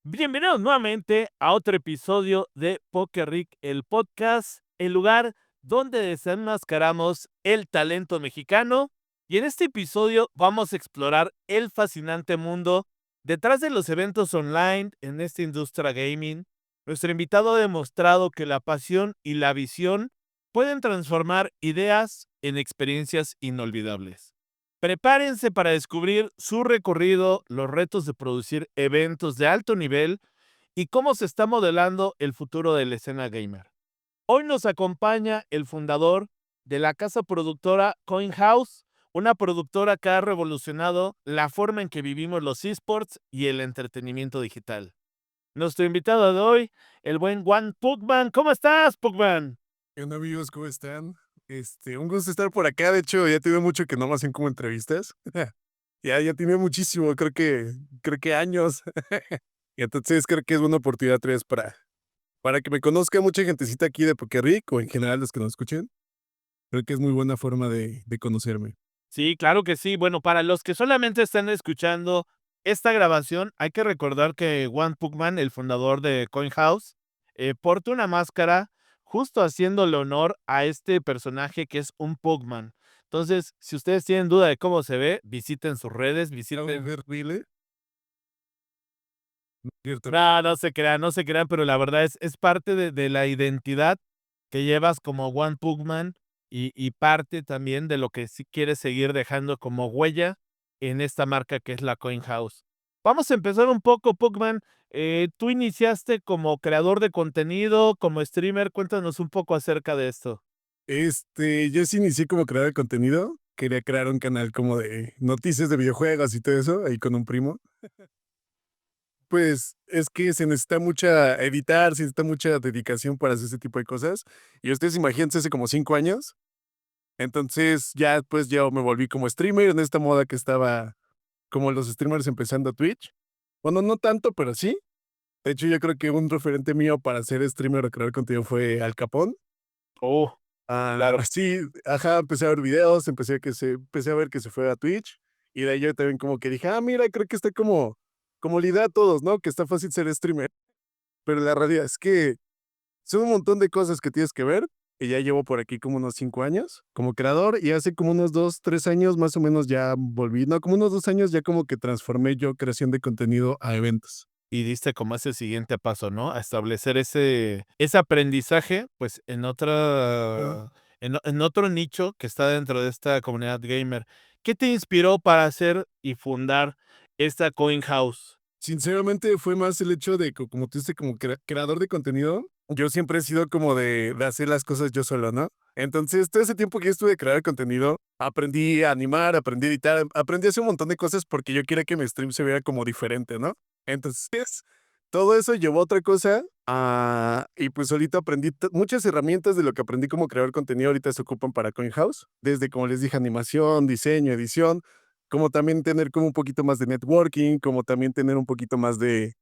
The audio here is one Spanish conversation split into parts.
Bienvenidos nuevamente a otro episodio de Poker Rick, el podcast, el lugar donde desenmascaramos el talento mexicano. Y en este episodio vamos a explorar el fascinante mundo detrás de los eventos online en esta industria gaming. Nuestro invitado ha demostrado que la pasión y la visión pueden transformar ideas en experiencias inolvidables. Prepárense para descubrir su recorrido, los retos de producir eventos de alto nivel y cómo se está modelando el futuro de la escena gamer. Hoy nos acompaña el fundador de la casa productora CoinHouse, una productora que ha revolucionado la forma en que vivimos los esports y el entretenimiento digital. Nuestro invitado de hoy, el buen Juan Pugman. ¿Cómo estás, Pugman? ¿Qué onda, amigos? ¿Cómo están? Un gusto estar por acá. De hecho, ya tiene mucho que no me hacen como entrevistas. Ya tiene muchísimo, creo que años. Y entonces creo que es una oportunidad otra vez para que me conozca mucha gentecita aquí de Poker Ric o en general los que nos escuchen. Creo que es muy buena forma de conocerme. Sí, claro que sí. Bueno, para los que solamente están escuchando esta grabación, hay que recordar que Juan Pugman, el fundador de CoinHouse, porta una máscara justo haciéndole honor a este personaje que es un Pugman. Entonces, si ustedes tienen duda de cómo se ve, visiten sus redes, ¿Algo visiten. ver Rile? No es cierto. No, no se crean, pero la verdad es parte de la identidad que llevas como Juan Pugman y parte también de lo que sí quieres seguir dejando como huella en esta marca que es la CoinHouse. Vamos a empezar un poco, Pugman. Tú iniciaste como creador de contenido, como streamer. Cuéntanos un poco acerca de esto. Yo sí inicié como creador de contenido. Quería crear un canal como de noticias de videojuegos y todo eso, ahí con un primo. Pues, es que se necesita mucha editar, se necesita mucha dedicación para hacer ese tipo de cosas. Y ustedes imagínense hace como 5 años. Entonces, ya después yo me volví como streamer en esta moda que estaba como los streamers empezando Twitch. Bueno, no tanto, pero sí. De hecho, yo creo que un referente mío para ser streamer o crear contenido fue Al Capón. Oh, claro. Sí, ajá, empecé a ver videos, empecé a ver que se fue a Twitch, y de ahí yo también como que dije: mira, creo que está como la idea a todos, ¿no? Que está fácil ser streamer. Pero la realidad es que son un montón de cosas que tienes que ver, y ya llevo por aquí como unos 5 años como creador, y hace como unos 2 3 años más o menos ya volví, no, como unos 2 años ya como que transformé yo creación de contenido a eventos. Y diste como ese siguiente paso, ¿no? A establecer ese aprendizaje, pues, Ah. en otro nicho que está dentro de esta comunidad gamer. ¿Qué te inspiró para hacer y fundar esta CoinHouse? Sinceramente, fue más el hecho de que, como tú dices, como creador de contenido, yo siempre he sido como de hacer las cosas yo solo, ¿no? Entonces, todo ese tiempo que yo estuve de crear contenido, aprendí a animar, aprendí a editar, aprendí a hacer un montón de cosas porque yo quería que mi stream se viera como diferente, ¿no? Entonces, todo eso llevó a otra cosa, y pues ahorita aprendí muchas herramientas de lo que aprendí como creador contenido ahorita se ocupan para CoinHouse, desde como les dije, animación, diseño, edición, como también tener como un poquito más de networking, como también tener un poquito más de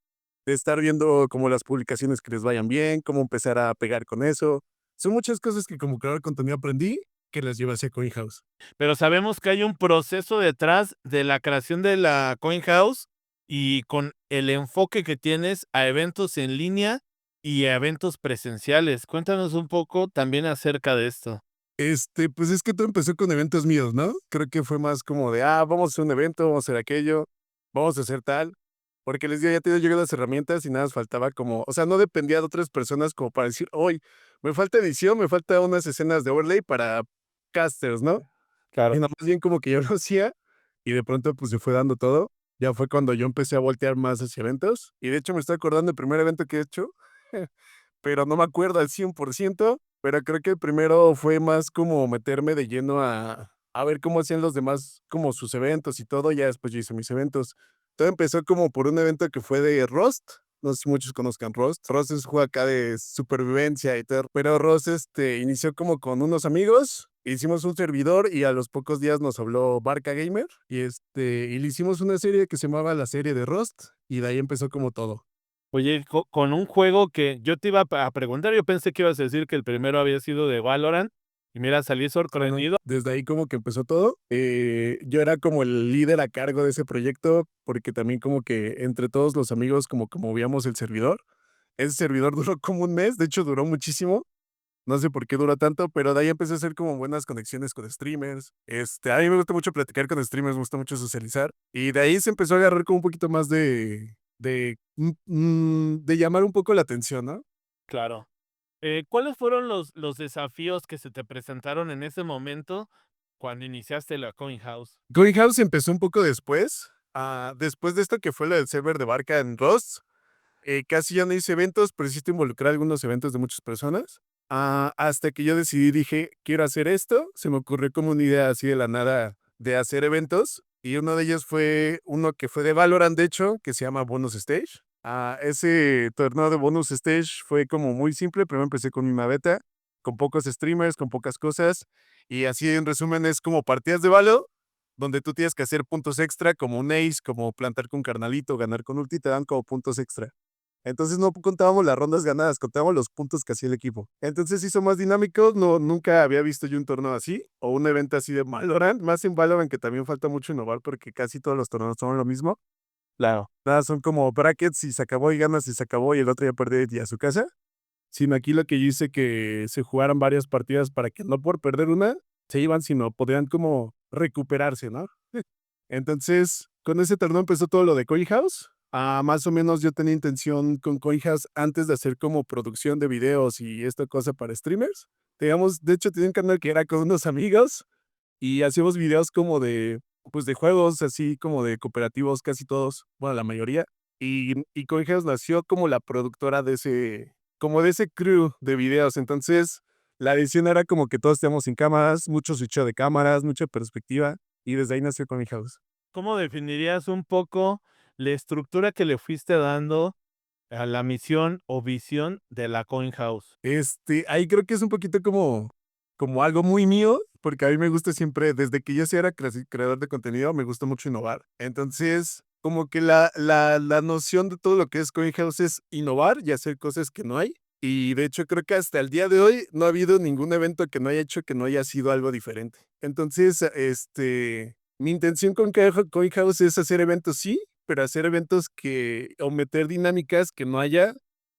estar viendo como las publicaciones que les vayan bien, cómo empezar a pegar con eso. Son muchas cosas que como creador de contenido aprendí que las llevé hacia CoinHouse. Pero sabemos que hay un proceso detrás de la creación de la CoinHouse y con el enfoque que tienes a eventos en línea y a eventos presenciales. Cuéntanos un poco también acerca de esto. Pues es que todo empezó con eventos míos, ¿no? Creo que fue más como de, vamos a hacer un evento, vamos a hacer aquello, vamos a hacer tal, porque les digo, ya tenía yo las herramientas y nada más faltaba como, o sea, no dependía de otras personas como para decir, hoy me falta edición, me falta unas escenas de overlay para casters, ¿no? Y Claro. no, más bien como que yo lo hacía y de pronto, pues, se fue dando todo. Ya fue cuando yo empecé a voltear más hacia eventos, y de hecho me estoy acordando del primer evento que he hecho, pero no me acuerdo al 100%, pero creo que el primero fue más como meterme de lleno a ver cómo hacían los demás como sus eventos y todo, ya después yo hice mis eventos. Todo empezó como por un evento que fue de Rust, no sé si muchos conozcan Rust. Rust es un juego acá de supervivencia y todo, pero Rust, inició como con unos amigos, hicimos un servidor y a los pocos días nos habló Barca Gamer y le hicimos una serie que se llamaba La Serie de Rust, y de ahí empezó como todo. Oye, con un juego que yo te iba a preguntar, yo pensé que ibas a decir que el primero había sido de Valorant, Y mira, salí sorprendido. Desde ahí como que empezó todo. Yo era como el líder a cargo de ese proyecto, porque también como que entre todos los amigos como que movíamos el servidor. Ese servidor duró como un mes, de hecho duró muchísimo. No sé por qué duró tanto, pero de ahí empecé a hacer como buenas conexiones con streamers. A mí me gusta mucho platicar con streamers, me gusta mucho socializar. Y de ahí se empezó a agarrar como un poquito más de llamar un poco la atención, ¿no? Claro. ¿Cuáles fueron los desafíos que se te presentaron en ese momento cuando iniciaste la Coin House? Going House empezó un poco después. Después de esto que fue lo del server de Barca en Rust, casi ya no hice eventos, pero sí te involucré en algunos eventos de muchas personas. Hasta que yo decidí, dije, quiero hacer esto. Se me ocurrió como una idea así de la nada de hacer eventos. Y uno de ellos fue uno que fue de Valorant, de hecho, que se llama Bonus Stage. Ese torneo de Bonus Stage fue como muy simple. Primero empecé con mi beta, con pocos streamers, con pocas cosas. Y así en resumen es como partidas de Valo, donde tú tienes que hacer puntos extra, como un ace, como plantar con carnalito, ganar con ulti, te dan como puntos extra. Entonces no contábamos las rondas ganadas, contábamos los puntos que hacía el equipo. Entonces hizo más dinámico, no, nunca había visto yo un torneo así, o un evento así de Valorant, más en Valorant que también falta mucho innovar porque casi todos los torneos son lo mismo. Claro. Nada, son como brackets y se acabó y ganas y se acabó y el otro ya perdió y a su casa. Sino aquí lo que yo hice que se jugaran varias partidas para que no por perder una se iban, sino podían como recuperarse, ¿no? Entonces, con ese torneo empezó todo lo de Coin House. Más o menos yo tenía intención con Coin House antes de hacer como producción de videos y esta cosa para streamers. Digamos, de hecho tenía un canal que era con unos amigos y hacíamos videos como de, pues de juegos, así como de cooperativos, casi todos, bueno, la mayoría. Y Coin House nació como la productora como de ese crew de videos. Entonces, la edición era como que todos estábamos sin cámaras, mucho switcheo de cámaras, mucha perspectiva. Y desde ahí nació Coin House. ¿Cómo definirías un poco la estructura que le fuiste dando a la misión o visión de la Coin House? Ahí creo que es un poquito como algo muy mío, porque a mí me gusta siempre, desde que yo sí era creador de contenido, me gusta mucho innovar. Entonces, como que la noción de todo lo que es Coin House es innovar y hacer cosas que no hay. Y de hecho, creo que hasta el día de hoy no ha habido ningún evento que no haya hecho que no haya sido algo diferente. Entonces, mi intención con Coin House es hacer eventos, sí, pero hacer eventos o meter dinámicas que no haya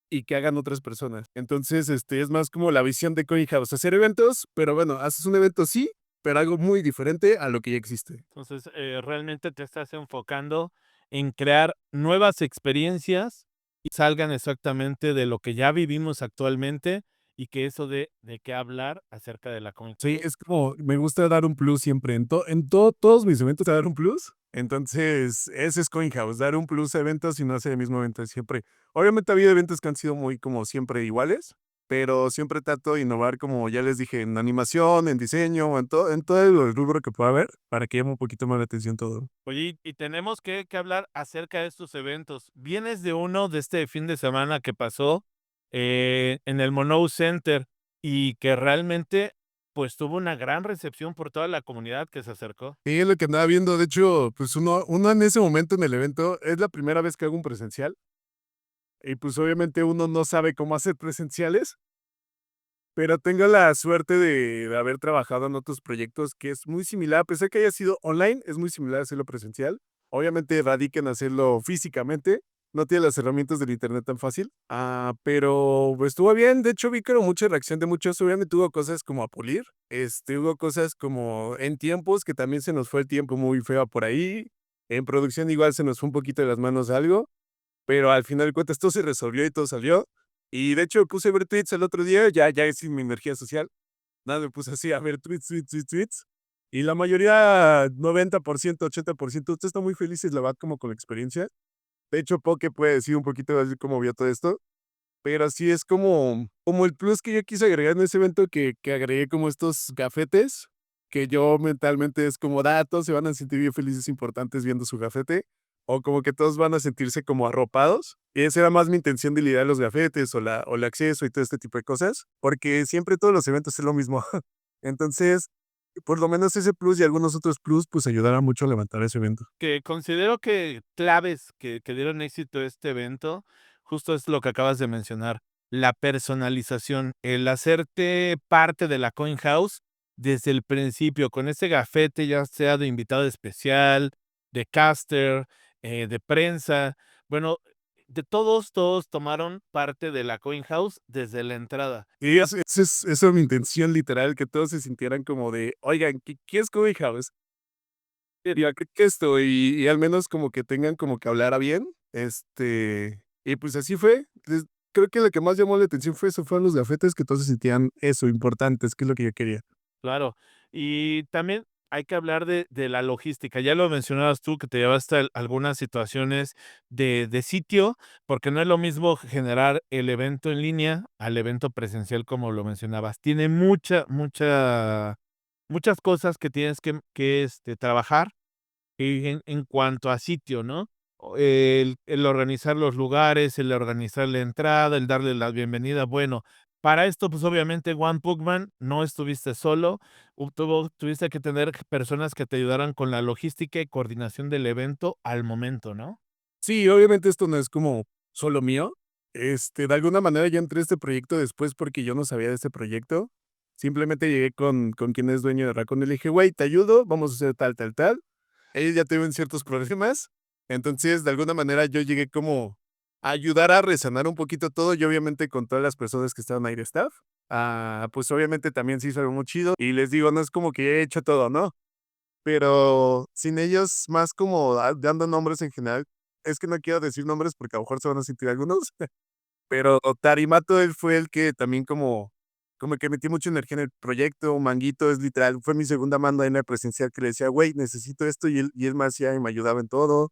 y que hagan otras personas. Entonces, es más como la visión de Coin House, hacer eventos, pero bueno, haces un evento sí, pero algo muy diferente a lo que ya existe. Entonces, realmente te estás enfocando en crear nuevas experiencias y salgan exactamente de lo que ya vivimos actualmente y que eso de qué hablar acerca de la Coin. Sí, es como, me gusta dar un plus siempre, todos mis eventos dar un plus. Entonces, ese es Coin House, dar un plus a eventos y no hacer el mismo evento siempre. Obviamente ha habido eventos que han sido muy como siempre iguales, pero siempre trato de innovar, como ya les dije, en animación, en diseño, en todo el rubro que pueda haber, para que llame un poquito más la atención todo. Oye, y tenemos que hablar acerca de estos eventos. Vienes de uno de este fin de semana que pasó en el Mono Center y que realmente pues tuvo una gran recepción por toda la comunidad que se acercó. Sí, es lo que andaba viendo. De hecho, pues uno en ese momento en el evento es la primera vez que hago un presencial. Y pues obviamente uno no sabe cómo hacer presenciales, pero tengo la suerte de haber trabajado en otros proyectos que es muy similar, a pesar que haya sido online, es muy similar a hacerlo presencial. Obviamente radica en hacerlo físicamente, no tiene las herramientas del internet tan fácil, pero pues, estuvo bien. De hecho vi que hubo mucha reacción de muchos, obviamente hubo cosas como a pulir, hubo cosas como en tiempos, que también se nos fue el tiempo muy feo por ahí, en producción igual se nos fue un poquito de las manos algo, pero al final de cuentas todo se resolvió y todo salió. Y de hecho me puse a ver tweets el otro día, ya sin mi energía social. Nada, me puse así a ver tweets, tweets, tweets, tweets. Y la mayoría, 90%, 80%, usted está muy felices, la verdad, como con la experiencia. De hecho, Poke puede decir un poquito así cómo vio todo esto. Pero sí es como el plus que yo quise agregar en ese evento, que agregué como estos gafetes, que yo mentalmente es como, todos se van a sentir bien felices, importantes viendo su gafete, o como que todos van a sentirse como arropados. Y esa era más mi intención de lidiar los gafetes o el acceso y todo este tipo de cosas, porque siempre todos los eventos es lo mismo. Entonces, por lo menos ese plus y algunos otros plus, pues ayudará mucho a levantar ese evento. Que considero que claves que dieron éxito a este evento, justo es lo que acabas de mencionar, la personalización, el hacerte parte de la Coin House desde el principio, con ese gafete, ya sea de invitado especial, de caster, de prensa. Bueno, de todos tomaron parte de la Coin House desde la entrada. Y esa es mi intención literal, que todos se sintieran como de, oigan, ¿qué es Coffee House? Yo creo que esto, y al menos como que tengan como que hablara bien, y pues así fue. Creo que lo que más llamó la atención fue eso, fueron los gafetes que todos se sentían eso, importantes, que es lo que yo quería. Claro. Y también hay que hablar de la logística. Ya lo mencionabas tú, que te llevaste algunas situaciones de sitio, porque no es lo mismo generar el evento en línea al evento presencial, como lo mencionabas. Tiene muchas cosas que tienes que trabajar en cuanto a sitio, ¿no? El organizar los lugares, el organizar la entrada, el darle la bienvenida. Bueno, para esto, pues, obviamente, One Pugman, no estuviste solo, tuviste que tener personas que te ayudaran con la logística y coordinación del evento al momento, ¿no? Sí, obviamente esto no es como solo mío. De alguna manera yo entré a este proyecto después porque yo no sabía de este proyecto. Simplemente llegué con quien es dueño de Raccoon y le dije, güey, te ayudo, vamos a hacer tal, tal, tal. Ellos ya tuvieron ciertos problemas. Entonces, de alguna manera yo llegué como a ayudar a resanar un poquito todo y obviamente con todas las personas que estaban ahí de staff. Pues obviamente también se hizo algo muy chido. Y les digo, no es como que he hecho todo, ¿no? Pero sin ellos, más como dando nombres en general, es que no quiero decir nombres porque a lo mejor se van a sentir algunos, pero Tarimato, él fue el que también como que metió mucha energía en el proyecto. Manguito es literal, fue mi segunda manda en la presencial que le decía, güey, necesito esto, y él me hacía y me ayudaba en todo.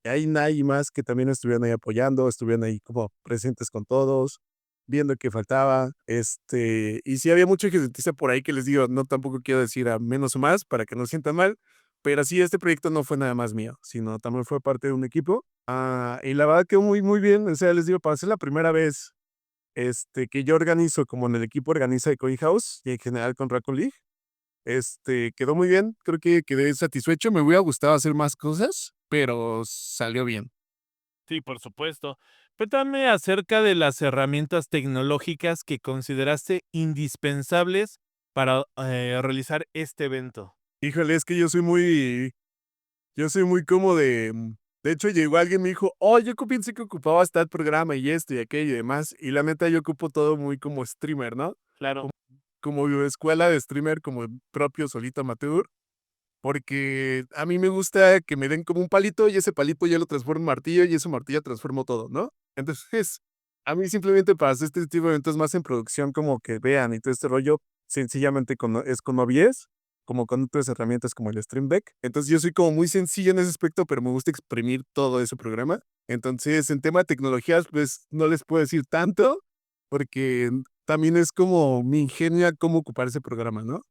Y hay nadie más que también estuvieron ahí apoyando, estuvieron ahí como presentes con todos, viendo qué faltaba. Y sí había mucha gente por ahí que les digo, no tampoco quiero decir a menos o más para que no sientan mal, pero sí, este proyecto no fue nada más mío, sino también fue parte de un equipo. Y la verdad quedó muy, muy bien. O sea, les digo, para ser la primera vez que yo organizo, como en el equipo organiza de Coin House y en general con Raccoon League, quedó muy bien. Creo que quedé satisfecho. Me hubiera gustado hacer más cosas, pero salió bien. Sí, por supuesto. Cuéntame acerca de las herramientas tecnológicas que consideraste indispensables para, realizar este evento. Híjole, es que yo soy muy como de hecho, llegó alguien y me dijo: "Oh, yo pensé que ocupabas tal programa y esto y aquello y demás", y la neta yo ocupo todo muy como streamer, ¿no? Claro. Como escuela de streamer, como propio, solito, amateur, porque a mí me gusta que me den como un palito y ese palito yo lo transformo en martillo y ese martillo transformo todo, ¿no? Entonces, a mí simplemente para hacer este tipo de eventos más en producción, como que vean y todo este rollo, sencillamente con OBS, como con otras herramientas como el Stream Deck. Entonces, yo soy como muy sencillo en ese aspecto, pero me gusta exprimir todo ese programa. Entonces, en tema de tecnologías, pues no les puedo decir tanto, porque también es como mi ingenio a cómo ocupar ese programa, ¿no?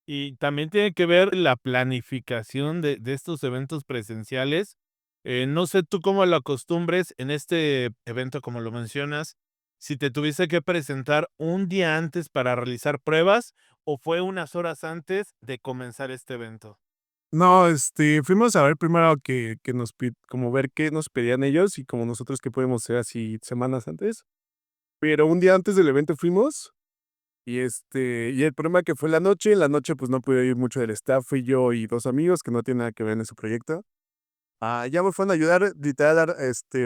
Y también tiene que ver la planificación de estos eventos presenciales. No sé tú cómo lo acostumbres en este evento, como lo mencionas, si te tuviste que presentar un día antes para realizar pruebas o fue unas horas antes de comenzar este evento. No, fuimos a ver primero que como ver qué nos pedían ellos y como nosotros qué podemos hacer así semanas antes. Pero un día antes del evento fuimos y el problema que fue en la noche pues no pude ir mucho del staff, fui yo y 2 amigos que no tienen nada que ver en ese proyecto. Ya me fueron a ayudar, literal,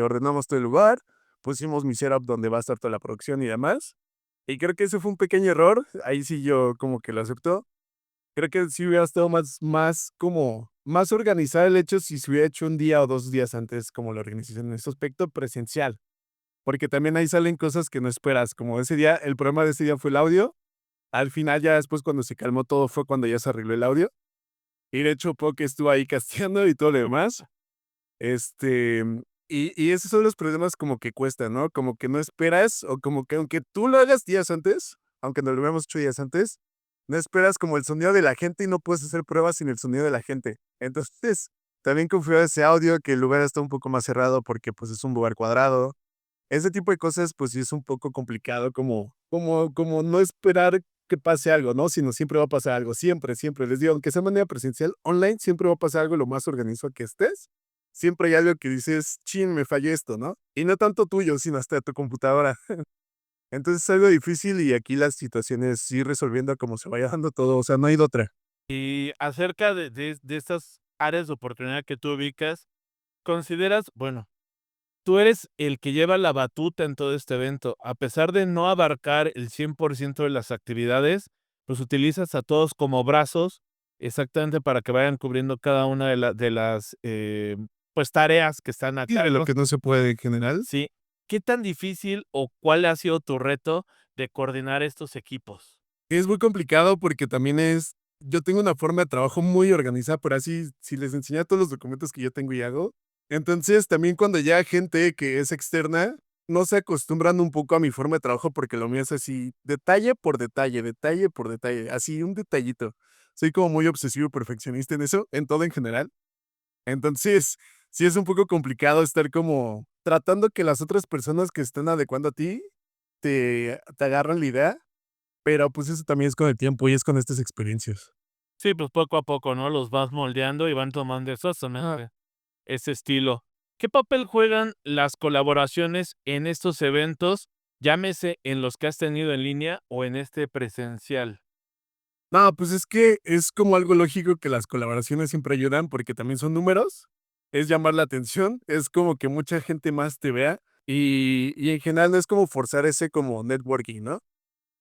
ordenamos todo el lugar, pusimos mi setup donde va a estar toda la producción y demás. Y creo que ese fue un pequeño error, ahí sí yo como que lo acepto. Creo que sí hubiera estado más organizado el hecho si se hubiera hecho un día o 2 días antes como la organización en este aspecto presencial, porque también ahí salen cosas que no esperas, como ese día, el problema de ese día fue el audio. Al final, ya después cuando se calmó todo fue cuando ya se arregló el audio, y de hecho Poke estuvo ahí casteando y todo lo demás. Este, y esos son los problemas como que cuestan, ¿no? Como que no esperas, o como que aunque tú lo hagas días antes, aunque no lo hubiéramos hecho días antes, no esperas como el sonido de la gente y no puedes hacer pruebas sin el sonido de la gente. Entonces, también confío ese audio, que el lugar está un poco más cerrado porque pues es un lugar cuadrado. Ese tipo de cosas, pues sí es un poco complicado como no esperar que pase algo, ¿no? Sino siempre va a pasar algo, siempre, siempre. Les digo, aunque sea de manera presencial, online siempre va a pasar algo lo más organizado que estés. Siempre hay algo que dices: "Chin, me falló esto", ¿no? Y no tanto tuyo, sino hasta de tu computadora. Entonces es algo difícil y aquí la situación es ir resolviendo como se vaya dando todo, o sea, no hay de otra. Y acerca de estas áreas de oportunidad que tú ubicas, consideras, bueno, tú eres el que lleva la batuta en todo este evento. A pesar de no abarcar el 100% de las actividades, pues utilizas a todos como brazos, exactamente para que vayan cubriendo cada una de las, pues, tareas que están a Y de lo cargo. que no se puede en general. Sí. ¿Qué tan difícil o cuál ha sido tu reto de coordinar estos equipos? Es muy complicado porque también yo tengo una forma de trabajo muy organizada, pero así, si les enseñara todos los documentos que yo tengo y hago, entonces también cuando ya gente que es externa, no se acostumbran un poco a mi forma de trabajo porque lo mío es así, detalle por detalle, así un detallito. Soy como muy obsesivo y perfeccionista en eso, en todo en general. Entonces, sí es un poco complicado estar como tratando que las otras personas que estén adecuando a ti te agarran la idea, pero, pues, eso también es con el tiempo y es con estas experiencias. Sí, pues poco a poco, ¿no? Los vas moldeando y van tomando ese estilo. ¿Qué papel juegan las colaboraciones en estos eventos, llámese en los que has tenido en línea o en este presencial? No, pues, es que es como algo lógico que las colaboraciones siempre ayudan, porque también son números, es llamar la atención, es como que mucha gente más te vea, y en general no es como forzar ese como networking, ¿no?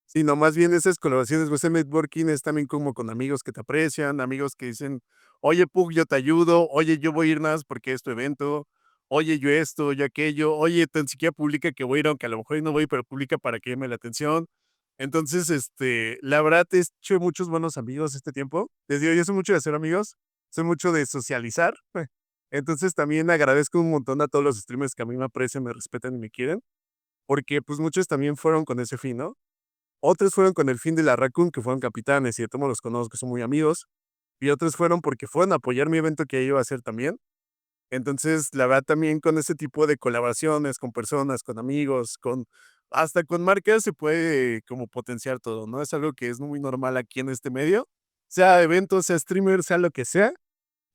Sino más bien esas colaboraciones o ese networking es también como con amigos que te aprecian, amigos que dicen: "Oye, Pug, yo te ayudo. Oye, yo voy a ir nada más porque es tu evento. Oye, yo esto, yo aquello. Oye, tan siquiera publica que voy a ir, aunque a lo mejor no voy, pero publica para que llame la atención". Entonces, la verdad, he hecho muchos buenos amigos este tiempo. Les digo, yo soy mucho de hacer amigos, soy mucho de socializar. Entonces, también agradezco un montón a todos los streamers que a mí me aprecian, me respetan y me quieren, porque, pues, muchos también fueron con ese fin, ¿no? Otros fueron con el fin de la Raccoon, que fueron capitanes, y de todos modos los conozco, son muy amigos. Y otros fueron porque fueron a apoyar mi evento que iba a hacer también. Entonces, la verdad, también con ese tipo de colaboraciones, con personas, con amigos, hasta con marcas se puede como potenciar todo, ¿no? Es algo que es muy normal aquí en este medio, sea evento, sea streamer, sea lo que sea.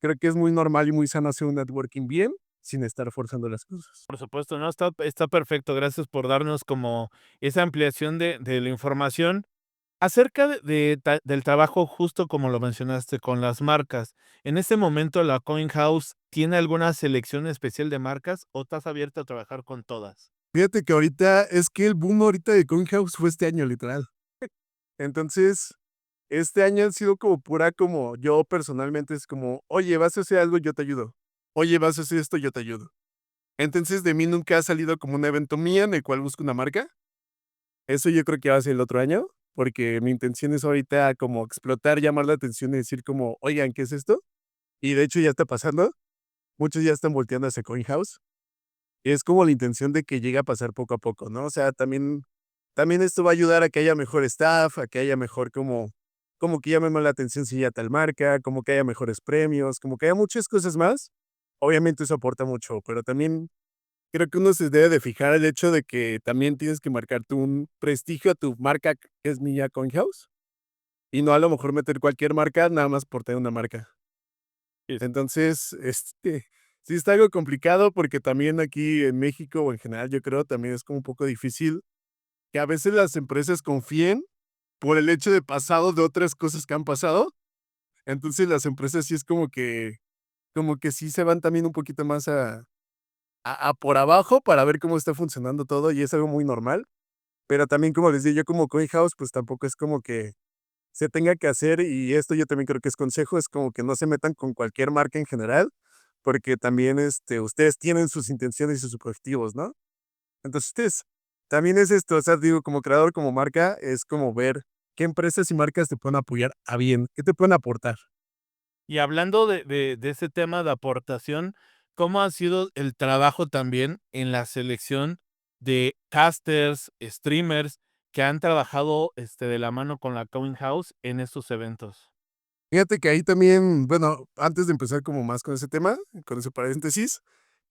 Creo que es muy normal y muy sano hacer un networking bien, sin estar forzando las cosas. Por supuesto, no, está perfecto. Gracias por darnos como esa ampliación de la información. Acerca del trabajo, justo como lo mencionaste, con las marcas, ¿en este momento la Coin House tiene alguna selección especial de marcas o estás abierta a trabajar con todas? Fíjate que ahorita es que el boom ahorita de Coin House fue este año, literal. Entonces, este año ha sido como pura, como yo personalmente es como, oye, vas a hacer algo, yo te ayudo. Oye, vas a hacer esto, yo te ayudo. Entonces, de mí nunca ha salido como un evento mío en el cual busco una marca. Eso yo creo que va a ser el otro año, porque mi intención es ahorita como explotar, llamar la atención y decir como, oigan, ¿qué es esto? Y de hecho ya está pasando. Muchos ya están volteando hacia Coin House. Y es como la intención de que llegue a pasar poco a poco, ¿no? O sea, también esto va a ayudar a que haya mejor staff, a que haya mejor como que llame más la atención si ya tal marca, como que haya mejores premios, como que haya muchas cosas más. Obviamente eso aporta mucho, pero también creo que uno se debe de fijar el hecho de que también tienes que marcarte un prestigio a tu marca, que es Ninja Coin House, y no a lo mejor meter cualquier marca nada más por tener una marca. Entonces, sí está algo complicado porque también aquí en México o en general, yo creo, también es como un poco difícil que a veces las empresas confíen por el hecho de pasado de otras cosas que han pasado. Entonces, las empresas sí es como que sí se van también un poquito más a por abajo para ver cómo está funcionando todo, y es algo muy normal. Pero también, como les digo, yo como Coin House, pues tampoco es como que se tenga que hacer, y esto yo también creo que es consejo, es como que no se metan con cualquier marca en general, porque también, ustedes tienen sus intenciones y sus objetivos, ¿no? Entonces, también es esto, o sea, digo, como creador, como marca, es como ver qué empresas y marcas te pueden apoyar a bien, qué te pueden aportar. Y hablando de ese tema de aportación, ¿cómo ha sido el trabajo también en la selección de casters, streamers que han trabajado, de la mano con la Coin House en estos eventos? Fíjate que ahí también, bueno, antes de empezar como más con ese tema, con ese paréntesis,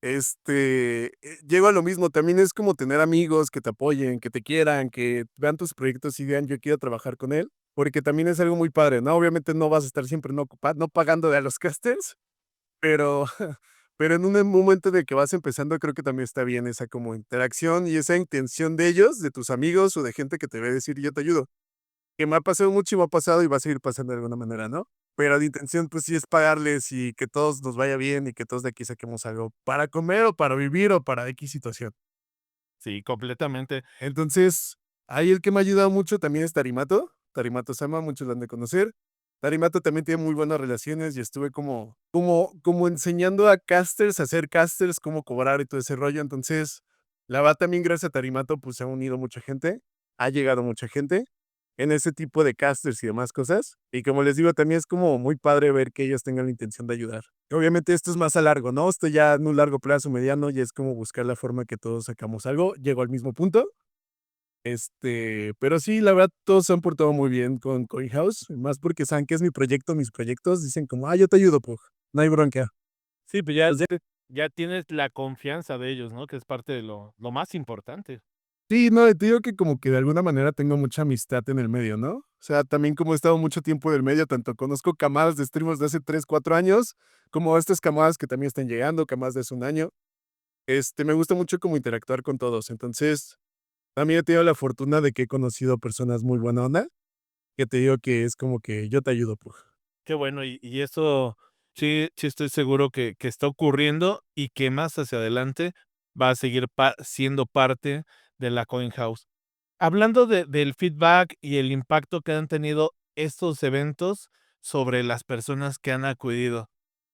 llego a lo mismo, también es como tener amigos que te apoyen, que te quieran, que vean tus proyectos y digan, yo quiero trabajar con él, porque también es algo muy padre, ¿no? Obviamente no vas a estar siempre no pagando a los casters, pero pero en un momento de que vas empezando, creo que también está bien esa como interacción y esa intención de ellos, de tus amigos o de gente que te ve decir: "Yo te ayudo", que me ha pasado mucho y me ha pasado y va a seguir pasando de alguna manera, ¿no? Pero la intención, pues sí es pagarles y que todos nos vaya bien y que todos de aquí saquemos algo para comer o para vivir o para X situación. Sí, completamente. Entonces, ahí el que me ha ayudado mucho también es Tarimato, Tarimato Sama, muchos lo han de conocer. Tarimato también tiene muy buenas relaciones y estuve como enseñando a casters a hacer casters, cómo cobrar y todo ese rollo. Entonces, la verdad también gracias a Tarimato, pues, se ha unido mucha gente, ha llegado mucha gente en ese tipo de casters y demás cosas. Y como les digo, también es como muy padre ver que ellos tengan la intención de ayudar. Obviamente esto es más a largo, ¿no? Esto ya en un largo plazo, mediano, y es como buscar la forma que todos sacamos algo. Llego al mismo punto. Pero sí, la verdad, todos se han portado muy bien con CoinHouse, más porque saben que es mi proyecto, mis proyectos, dicen como: "Ah, yo te ayudo, Pug, no hay bronca". Sí, pues ya Pues ya. ya tienes la confianza de ellos, ¿no? Que es parte de lo más importante. Sí, no, y te digo que como que de alguna manera tengo mucha amistad en el medio, ¿no? O sea, también como he estado mucho tiempo en el medio, tanto conozco camadas de streamers de hace 3 4 años, como estas camadas que también están llegando, camadas de hace un año. Me gusta mucho como interactuar con todos. Entonces, también he tenido la fortuna de que he conocido personas muy buena onda, que te digo que es como que yo te ayudo, Pug. Qué bueno, y eso sí estoy seguro que está ocurriendo y que más hacia adelante va a seguir siendo parte de la Coin House. Hablando del feedback y el impacto que han tenido estos eventos sobre las personas que han acudido,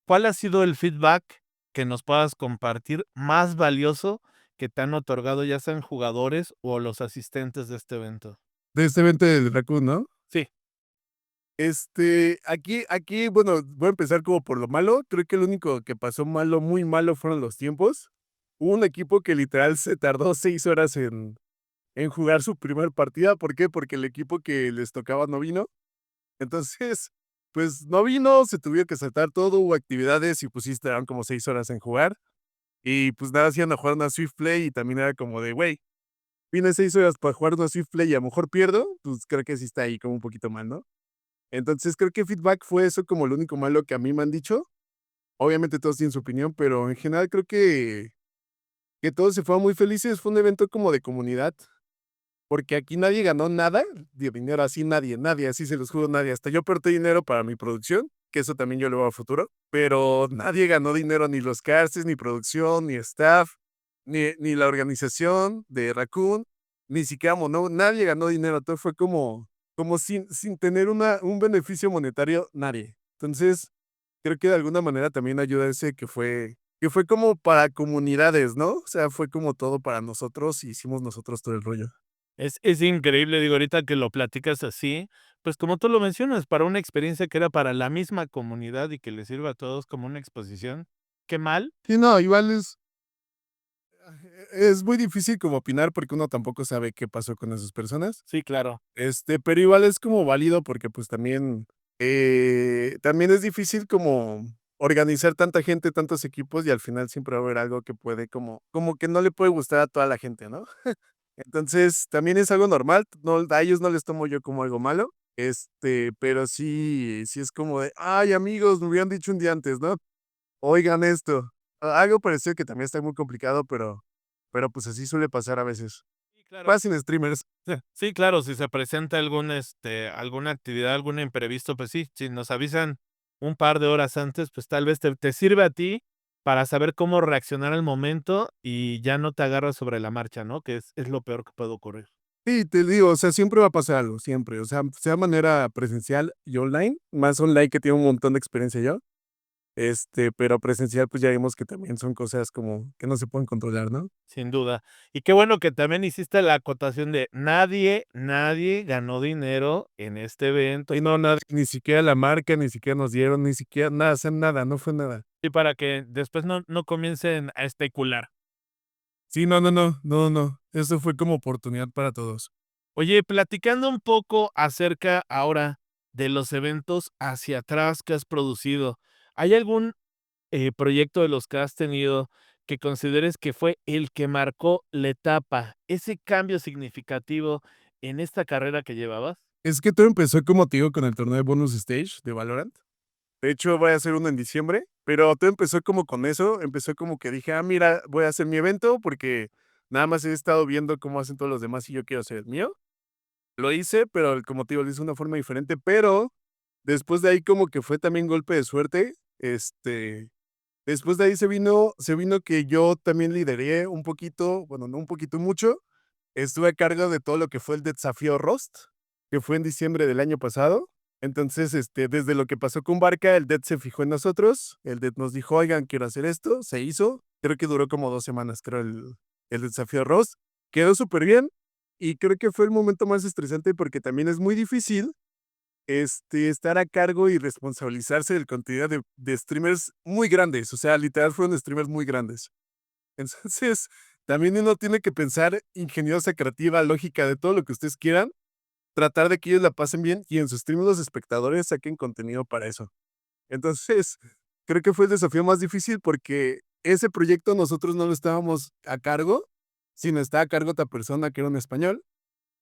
¿cuál ha sido el feedback que nos puedas compartir más valioso que te han otorgado, ya sean jugadores o los asistentes de este evento? De este evento del Raccoon, ¿no? Sí, Aquí, bueno, voy a empezar como por lo malo. Creo que lo único que pasó malo, muy malo, fueron los tiempos. Hubo un equipo que literal se tardó 6 horas en jugar su primer partida. ¿Por qué? Porque el equipo que les tocaba no vino. Entonces, pues no vino, se tuvieron que saltar todo, hubo actividades y pues sí tardaron como 6 horas en jugar. Y pues nada, hacían a jugar una Swift Play y también era como de, güey, vine 6 horas para jugar una Swift Play y a lo mejor pierdo, pues creo que sí está ahí como un poquito mal, ¿no? Entonces, creo que feedback fue eso como lo único malo que a mí me han dicho. Obviamente todos tienen su opinión, pero en general creo que todos se fueron muy felices. Fue un evento como de comunidad, porque aquí nadie ganó nada de dinero, así nadie, nadie, así se los juro, nadie. Hasta yo perdí dinero para mi producción, que eso también yo lo veo a futuro, pero nadie ganó dinero, ni los castes, ni producción, ni staff, ni la organización de Raccoon, ni siquiera Mono, nadie ganó dinero. Todo fue como sin tener un beneficio monetario, nadie. Entonces, creo que de alguna manera también ayuda ese que fue como para comunidades, ¿no? O sea, fue como todo para nosotros y hicimos nosotros todo el rollo. es increíble, digo, ahorita que lo platicas así, pues, como tú lo mencionas, para una experiencia que era para la misma comunidad y que les sirva a todos como una exposición, qué mal. Sí, no, igual es muy difícil como opinar porque uno tampoco sabe qué pasó con esas personas. Sí, claro. Pero igual es como válido porque, pues, también es difícil como organizar tanta gente, tantos equipos, y al final siempre va a haber algo que puede como que no le puede gustar a toda la gente, ¿no? Entonces, también es algo normal, no, a ellos no les tomo yo como algo malo, pero sí es como de: "Ay, amigos, me hubieran dicho un día antes, ¿no? Oigan esto". Algo parecido que también está muy complicado, pero, pues, así suele pasar a veces. Sí, claro. Más en streamers. Sí, claro, si se presenta algún, alguna actividad, algún imprevisto, pues sí, si nos avisan un par de horas antes, pues tal vez te sirve a ti para saber cómo reaccionar al momento y ya no te agarras sobre la marcha, ¿no? Que es lo peor que puede ocurrir. Sí, te digo, o sea, siempre va a pasar algo, siempre. O sea manera presencial y online, más online que tiene un montón de experiencia yo. Pero presencial, pues ya vimos que también son cosas como que no se pueden controlar, ¿no? Sin duda. Y qué bueno que también hiciste la acotación de nadie ganó dinero en este evento, Y no, nada, ni siquiera la marca, ni siquiera nos dieron, ni siquiera nada, o sea, nada, no fue nada. y para que después no comiencen a especular. Sí, no, no, no, no, no. Eso fue como oportunidad para todos. Oye, platicando un poco acerca ahora de los eventos hacia atrás que has producido, ¿hay algún, proyecto de los que has tenido que consideres que fue el que marcó la etapa, ese cambio significativo en esta carrera que llevabas? Es que todo empezó como te digo con el torneo de Bonus Stage de Valorant. De hecho, voy a hacer uno en diciembre. Pero todo empezó como con eso, empezó como que dije: "Ah, mira, voy a hacer mi evento porque nada más he estado viendo cómo hacen todos los demás y yo quiero hacer el mío". Lo hice, pero como te digo, lo hice de una forma diferente, pero después de ahí como que fue también golpe de suerte, después de ahí se vino que yo también lideré un poquito, bueno, no un poquito, mucho. Estuve a cargo de todo lo que fue el Desafío Rust, que fue en diciembre del año pasado. Entonces, desde lo que pasó con Barca, el DET se fijó en nosotros. El DET nos dijo: "Oigan, quiero hacer esto". Se hizo. Creo que duró como 2 semanas, creo, el Desafío Rust. Quedó súper bien y creo que fue el momento más estresante porque también es muy difícil, estar a cargo y responsabilizarse del contenido de streamers muy grandes. O sea, literal fueron streamers muy grandes. Entonces, también uno tiene que pensar ingeniosa, creativa, lógica, de todo lo que ustedes quieran, tratar de que ellos la pasen bien y en sus streams los espectadores saquen contenido para eso. Entonces, creo que fue el desafío más difícil porque ese proyecto nosotros no lo estábamos a cargo, sino estaba a cargo otra persona que era un español,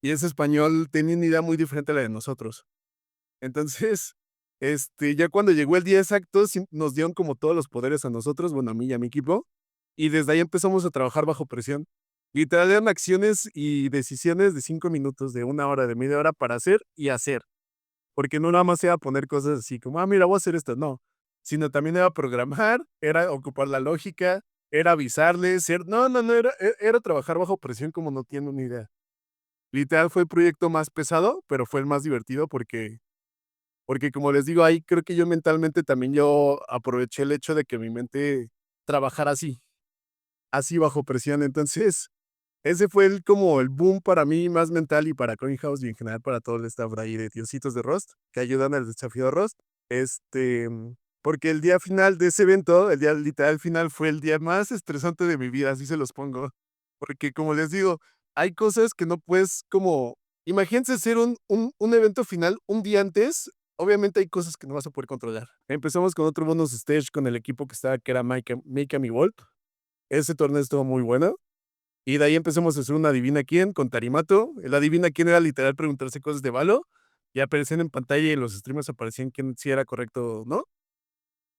y ese español tenía una idea muy diferente a la de nosotros. Entonces, ya cuando llegó el día exacto, sí nos dieron como todos los poderes a nosotros, bueno, a mí y a mi equipo, y desde ahí empezamos a trabajar bajo presión. Literal, eran acciones y decisiones de 5 minutos, de 1 hora, de media hora para hacer y hacer, porque no nada más era poner cosas así como: "Ah, mira, voy a hacer esto", no, sino también era programar, era ocupar la lógica, era avisarles, no, era trabajar bajo presión como no tienen una idea. Literal, fue el proyecto más pesado, pero fue el más divertido porque como les digo, ahí creo que yo mentalmente también yo aproveché el hecho de que mi mente trabajara así bajo presión. Entonces, ese fue como el boom para mí más mental y para Coin House y en general para todo el staff de ahí de Diositos de Rust, que ayudan al desafío de Rust. Porque el día final de ese evento, el día literal final, fue el día más estresante de mi vida, así se los pongo. Porque como les digo, hay cosas que no puedes como imagínense hacer un evento final un día antes, obviamente hay cosas que no vas a poder controlar. Empezamos con otro bonus stage con el equipo que estaba, que era Make Me Wolf. Ese torneo estuvo muy bueno. Y de ahí empezamos a hacer una adivina quién con Tarimato. El adivina quién era literal preguntarse cosas de Valo y aparecían en pantalla y en los streamers aparecían quién si era correcto o no.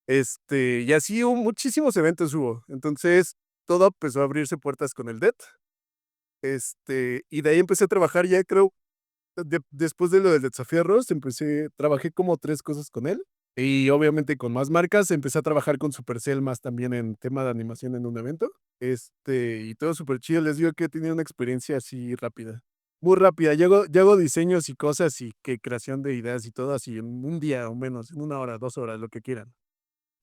Y así hubo muchísimos eventos hubo. Entonces, todo empezó a abrirse puertas con el DET. Y de ahí empecé a trabajar ya creo, después de lo del desafío Ross, trabajé como 3 cosas con él. Y obviamente con más marcas, empecé a trabajar con Supercell más también en tema de animación en un evento. Y todo súper chido. Les digo que he tenido una experiencia así rápida, muy rápida. Yo hago diseños y cosas y que creación de ideas y todo así en un día o menos, en 1 hora, 2 horas, lo que quieran.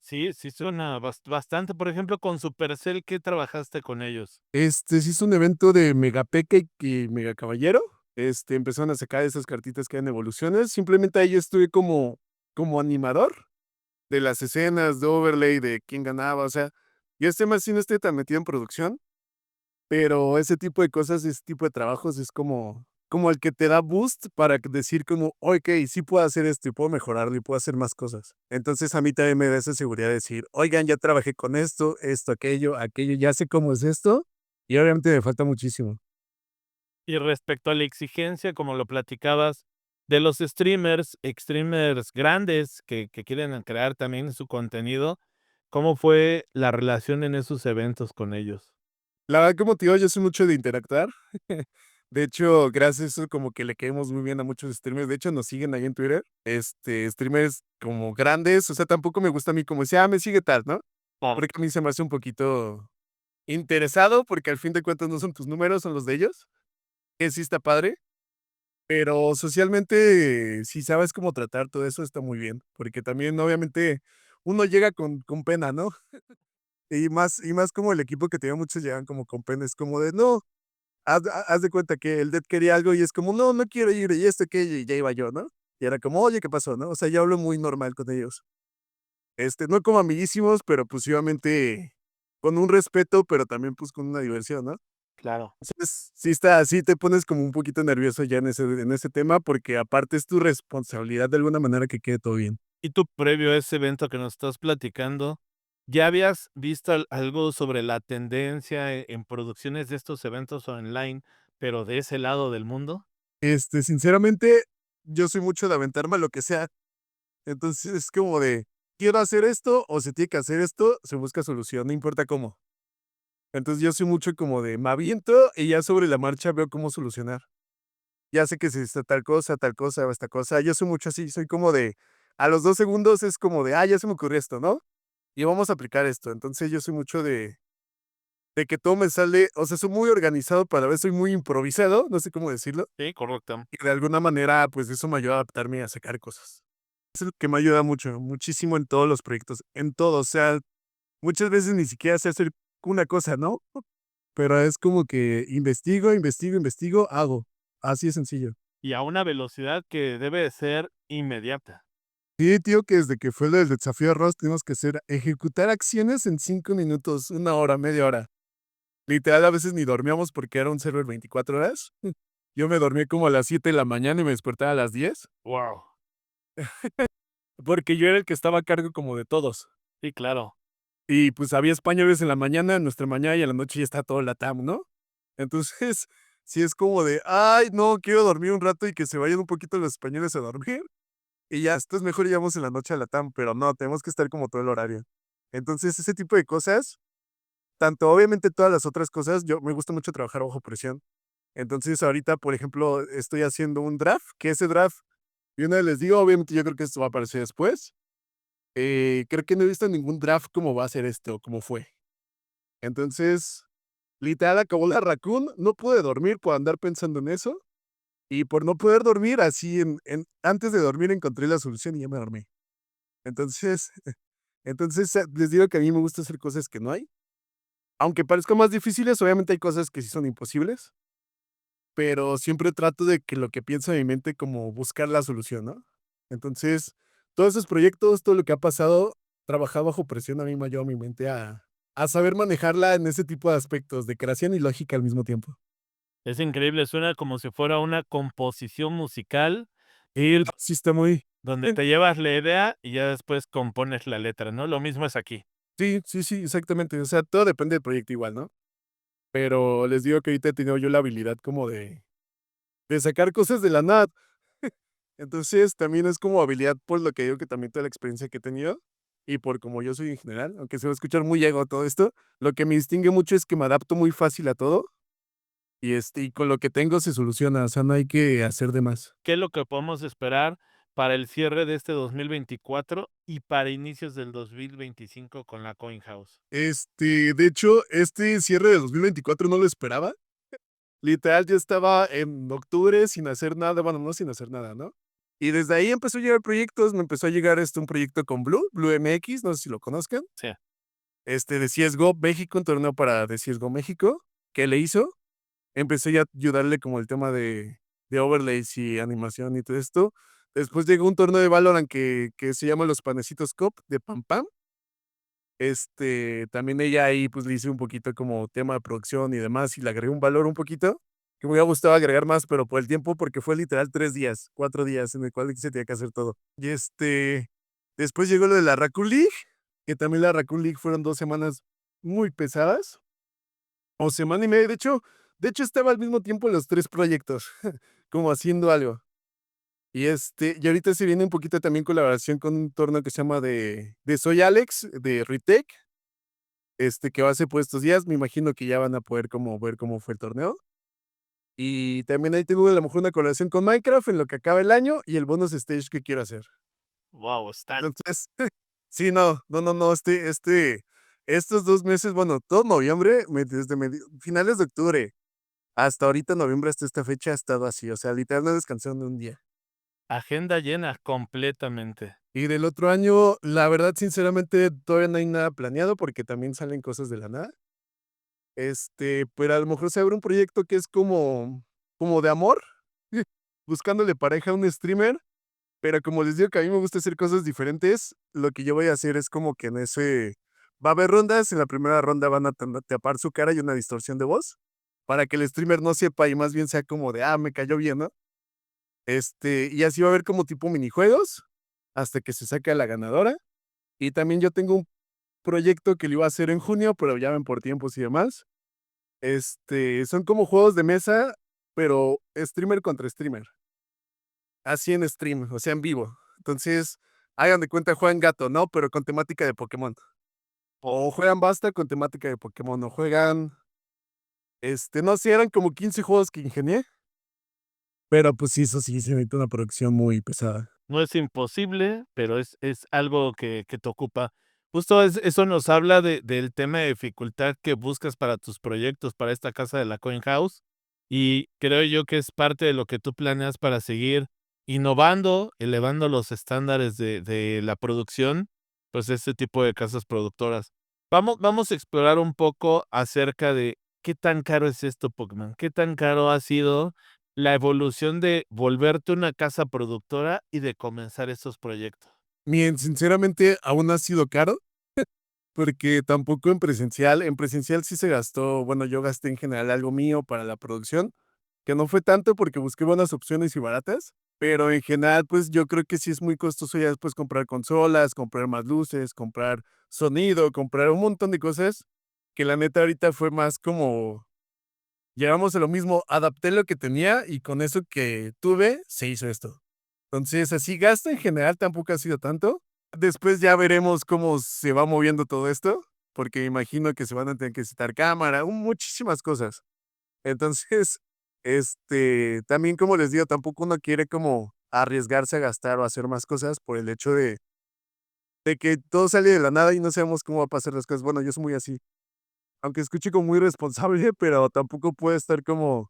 Sí, sí suena bastante. Por ejemplo, con Supercell, ¿qué trabajaste con ellos? Se hizo un evento de Mega Peque y Mega Caballero. Empezaron a sacar esas cartitas que eran evoluciones. Simplemente ahí yo estuve como animador de las escenas, de overlay, de quién ganaba, o sea, y este tema sí no estoy tan metido en producción, pero ese tipo de cosas, ese tipo de trabajos es como el que te da boost para decir como: "Okey, sí puedo hacer esto y puedo mejorarlo y puedo hacer más cosas". Entonces, a mí también me da esa seguridad de decir: "Oigan, ya trabajé con esto, aquello, ya sé cómo es esto", y obviamente me falta muchísimo. Y respecto a la exigencia, como lo platicabas, de los streamers grandes que quieren crear también su contenido, ¿cómo fue la relación en esos eventos con ellos? La verdad, como te digo, yo soy mucho de interactuar. De hecho, gracias a eso como que le caemos muy bien a muchos streamers. De hecho, nos siguen ahí en Twitter, streamers como grandes. O sea, tampoco me gusta a mí como decir: "Ah, me sigue tal", ¿no? Claro. Porque a mí se me hace un poquito interesado, porque al fin de cuentas no son tus números, son los de ellos, que sí está padre, pero socialmente, si sabes cómo tratar todo eso, está muy bien, porque también, obviamente, uno llega con pena, ¿no? Y más como el equipo que tenía muchos llegan como con pena, es como de: "No". Haz de cuenta que el Dead quería algo y es como: "No, no quiero ir", y esto, aquello, y ya iba yo, ¿no? Y era como: "Oye, ¿qué pasó?", ¿no? O sea, yo hablo muy normal con ellos. No como amiguísimos, pero, pues, sí, obviamente con un respeto, pero también, pues, con una diversión, ¿no? Claro. Entonces, sí te pones como un poquito nervioso ya en ese tema, porque aparte es tu responsabilidad de alguna manera que quede todo bien. Y tú, previo a ese evento que nos estás platicando, ¿ya habías visto algo sobre la tendencia en producciones de estos eventos online, pero de ese lado del mundo? Sinceramente, yo soy mucho de aventarme a lo que sea. Entonces, es como de quiero hacer esto o se tiene que hacer esto, se busca solución, no importa cómo. Entonces yo soy mucho como de me aviento y ya sobre la marcha veo cómo solucionar. Ya sé que si está tal cosa o esta cosa. Yo soy mucho así, soy como de a los 2 segundos es como de, ya se me ocurrió esto, ¿no? Y vamos a aplicar esto. Entonces yo soy mucho de que todo me sale, o sea, soy muy organizado, pero a la vez soy muy improvisado, no sé cómo decirlo. Sí, correcto. Y de alguna manera, pues eso me ayuda a adaptarme a sacar cosas. Es lo que me ayuda mucho, muchísimo en todos los proyectos, en todo. O sea, muchas veces ni siquiera sé hacer una cosa, ¿no? Pero es como que investigo, investigo, investigo, hago. Así de sencillo. Y a una velocidad que debe de ser inmediata. Sí, tío, que desde que fue lo del desafío Ross, tenemos que hacer, ejecutar acciones en 5 minutos, 1 hora, media hora. Literal, a veces ni dormíamos porque era un server 24 horas. Yo me dormí como a las 7 de la mañana y me despertaba a las 10, Wow. porque yo era el que estaba a cargo como de todos. Sí, claro. Y pues había españoles en la mañana, en nuestra mañana y en la noche ya está todo la TAM, ¿no? Entonces, sí es como de, ay, no, quiero dormir un rato y que se vayan un poquito los españoles a dormir. Y ya, esto es mejor llevamos en la noche a la TAM, pero no, tenemos que estar como todo el horario. Entonces, ese tipo de cosas, tanto obviamente todas las otras cosas, yo me gusta mucho trabajar bajo presión. Entonces, ahorita, por ejemplo, estoy haciendo un draft, que ese draft, y una vez les digo, obviamente yo creo que esto va a aparecer después. Creo que no he visto ningún draft como va a ser este o cómo fue. Entonces, literal, acabó la Raccoon, no pude dormir por andar pensando en eso. Y por no poder dormir, así antes de dormir encontré la solución y ya me dormí. Entonces, les digo que a mí me gusta hacer cosas que no hay. Aunque parezcan más difíciles, obviamente hay cosas que sí son imposibles, pero siempre trato de que lo que pienso en mi mente como buscar la solución, ¿no? Entonces, todos esos proyectos, todo lo que ha pasado, trabajar bajo presión a mí me ayuda a mi mente a saber manejarla en ese tipo de aspectos de creación y lógica al mismo tiempo. Es increíble, suena como si fuera una composición musical Y sí está muy... donde te llevas la idea y ya después compones la letra, ¿no? Lo mismo es aquí. Sí, sí, sí, exactamente. O sea, todo depende del proyecto igual, ¿no? Pero les digo que ahorita he tenido yo la habilidad como de sacar cosas de la nada. Entonces, también es como habilidad por lo que digo que también toda la experiencia que he tenido y por como yo soy en general, aunque se va a escuchar muy ego todo esto, lo que me distingue mucho es que me adapto muy fácil a todo y con lo que tengo se soluciona, o sea, no hay que hacer de más. ¿Qué es lo que podemos esperar para el cierre de este 2024 y para inicios del 2025 con la Coin House? De hecho, este cierre de 2024 no lo esperaba. Literal, yo estaba en octubre sin hacer nada, bueno, no sin hacer nada, ¿no? Y desde ahí empezó a llegar proyectos, me empezó a llegar un proyecto con Blue MX, no sé si lo conozcan, Sí. de CSGO México, un torneo para de CSGO México, que le hizo. Empecé ya a ayudarle como el tema de overlays y animación y todo esto. Después llegó un torneo de Valorant que se llama Los Panecitos Cup de Pam Pam. También ella ahí pues le hice un poquito como tema de producción y demás y le agregué un valor un poquito que me hubiera gustado agregar más, pero por el tiempo, porque fue literal 3 días, 4 días en el cual se tenía que hacer todo. Y después llegó lo de la Raccoon League, que también la Raccoon League fueron 2 semanas muy pesadas, o semana y media, de hecho estaba al mismo tiempo en los 3 proyectos, como haciendo algo. Y ahorita se viene un poquito también colaboración con un torneo que se llama de Soy Alex, de Retech, que va a ser por estos días. Me imagino que ya van a poder como ver cómo fue el torneo. Y también ahí tengo a lo mejor una colaboración con Minecraft en lo que acaba el año y el bonus stage que quiero hacer. Wow, están Entonces, sí, no, no, no, no, estos 2 meses, bueno, todo noviembre, desde finales de octubre hasta ahorita noviembre, hasta esta fecha ha estado así. O sea, literal no descansando un día. agenda llena completamente. Y del otro año, la verdad, sinceramente, todavía no hay nada planeado porque también salen cosas de la nada. Pero a lo mejor se abre un proyecto que es como de amor, buscándole pareja a un streamer, pero como les digo que a mí me gusta hacer cosas diferentes, lo que yo voy a hacer es como que en ese va a haber rondas, en la primera ronda van a tapar su cara y una distorsión de voz, para que el streamer no sepa y más bien sea como de, me cayó bien, ¿no? Y así va a haber como tipo minijuegos hasta que se saque a la ganadora. Y también yo tengo un proyecto que lo iba a hacer en junio, pero ya ven por tiempos y demás. Son como juegos de mesa, pero streamer contra streamer. Así en stream, o sea, en vivo. Entonces, hagan de cuenta, juegan Gato, ¿no? Pero con temática de Pokémon. O juegan Basta con temática de Pokémon, o juegan, no sé, eran como 15 juegos que ingenié, pero pues sí, eso sí se necesita una producción muy pesada. No es imposible, pero es algo que te ocupa. Justo eso nos habla del tema de dificultad que buscas para tus proyectos, para esta casa de la Coin House, y creo yo que es parte de lo que tú planeas para seguir innovando, elevando los estándares de la producción, pues, este tipo de casas productoras. Vamos a explorar un poco acerca de qué tan caro es esto, Pokémon, qué tan caro ha sido la evolución de volverte una casa productora y de comenzar estos proyectos. Bien, sinceramente, aún ha sido caro, porque tampoco en presencial sí se gastó, bueno, yo gasté en general algo mío para la producción, que no fue tanto porque busqué buenas opciones y baratas, pero en general, pues yo creo que sí es muy costoso ya después comprar consolas, comprar más luces, comprar sonido, comprar un montón de cosas, que la neta ahorita fue más como, llegamos a lo mismo, adapté lo que tenía y con eso que tuve se hizo esto. Entonces, así gasto en general tampoco ha sido tanto. Después ya veremos cómo se va moviendo todo esto, porque imagino que se van a tener que necesitar cámara, muchísimas cosas. Entonces, también como les digo, tampoco uno quiere como arriesgarse a gastar o hacer más cosas por el hecho de que todo sale de la nada y no sabemos cómo va a pasar las cosas. Bueno, yo soy muy así, aunque escuche como muy responsable, pero tampoco puede estar como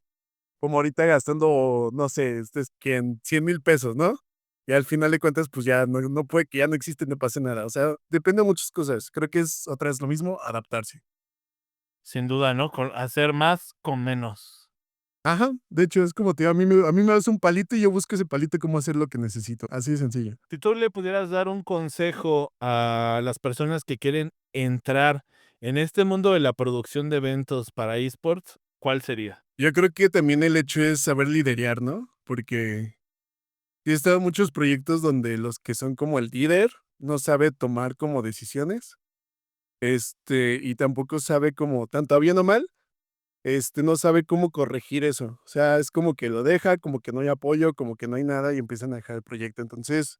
ahorita gastando, no sé, que en 100,000 pesos, ¿no? Y al final de cuentas, pues ya no puede que ya no existe, no pase nada. O sea, depende de muchas cosas. Creo que es otra vez lo mismo, adaptarse. Sin duda, ¿no? Con hacer más con menos. Ajá, de hecho, es como te digo, a mí me das un palito y yo busco ese palito cómo hacer lo que necesito. Así de sencillo. Si tú le pudieras dar un consejo a las personas que quieren entrar en este mundo de la producción de eventos para esports, ¿cuál sería? Yo creo que también el hecho es saber liderear, ¿no? Porque he estado en muchos proyectos donde los que son como el líder no sabe tomar como decisiones, y tampoco sabe como, tanto bien o mal, no sabe cómo corregir eso. O sea, es como que lo deja, como que no hay apoyo, como que no hay nada y empiezan a dejar el proyecto. Entonces,